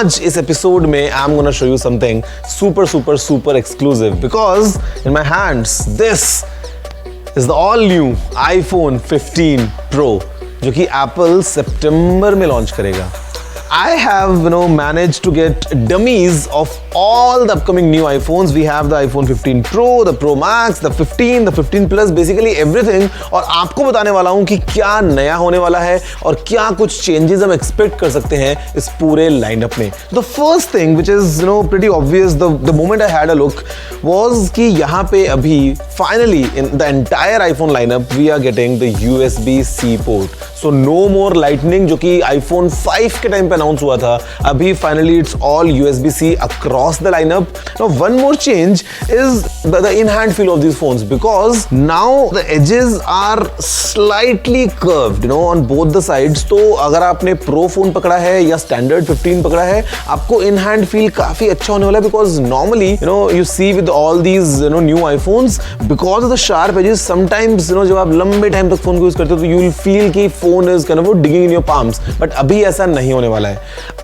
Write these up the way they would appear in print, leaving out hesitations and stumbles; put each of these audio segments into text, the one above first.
आज इस एपिसोड में I am gonna show you something super super super exclusive because in my hands this is the all new iPhone 15 Pro जो कि Apple सितंबर में launch करेगा. I have managed to get dummies of all the upcoming new iPhones. We have the iPhone 15 Pro, the Pro Max, the 15, the 15 Plus, basically everything. और आपको बताने वाला हूँ कि क्या नया होने वाला है और क्या कुछ changes हम expect कर सकते हैं इस पूरे lineup में. The first thing which is pretty obvious the moment I had a look was कि यहाँ पे अभी finally in the entire iPhone lineup we are getting the USB-C port. So no more Lightning जो कि iPhone 5 के time पे announce हुआ था. अभी finally it's all USB-C across the lineup. Now one more change is the in-hand feel of these phones because now the edges are slightly curved on both the sides. तो अगर आपने Pro phone पकड़ा है या Standard 15 पकड़ा है आपको in-hand feel काफी अच्छा होने वाला है because normally you see with all these new iPhones because of the sharp edges sometimes जब आप लंबे टाइम तक फोन को यूज करते हो तो you will feel कि phone is kind of digging in your palms. But अभी ऐसा नहीं होने वाला है.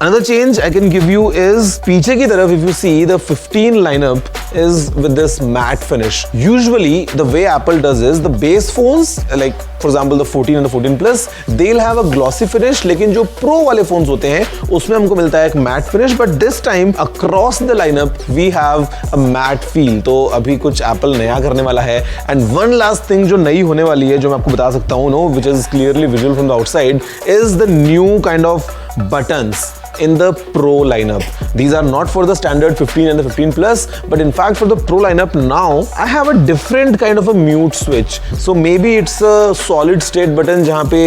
Another change I can give you is पीछे की तरफ if you see the 15 lineup is with this matte finish. Usually the way Apple does is the base phones like for example the 14 and the 14 Plus they'll have a glossy finish लेकिन जो Pro वाले phones होते हैं उसमें हमको मिलता है एक matte finish but this time across the lineup we have a matte feel. तो अभी कुछ Apple नया करने वाला है. And one last thing जो नई होने वाली है जो मैं आपको बता सकता हूँ which is clearly visual from the outside is the new kind of buttons in the Pro lineup. These are not for the standard 15 and the 15 Plus, but in fact for the Pro lineup now, I have a different kind of a mute switch. So maybe it's a solid state button जहाँ पे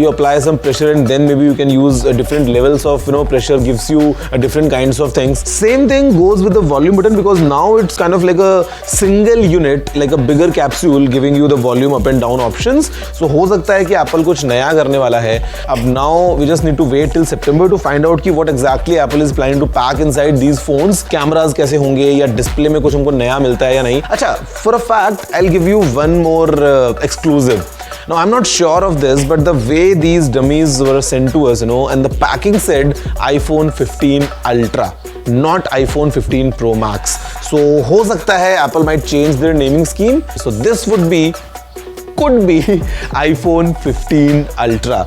you apply some pressure and then maybe you can use different levels of pressure gives you different kinds of things. Same thing goes with the volume button because now it's kind of like a single unit, like a bigger capsule giving you the volume up and down options. So हो सकता है कि Apple कुछ नया करने वाला है. अब now we just need to wait till September to find out कि what exactly Apple is planning to pack inside these phones. Cameras कैसे होंगे या डिस्प्ले में कुछ हमको नया मिलता है या नहीं. अच्छा, for a fact I'll give you one more exclusive. Now I'm not sure of this but the way these dummies were sent to us and the packing said iPhone 15 Ultra not iPhone 15 Pro Max. So हो सकता है Apple might change their naming scheme. So this could be iPhone 15 Ultra.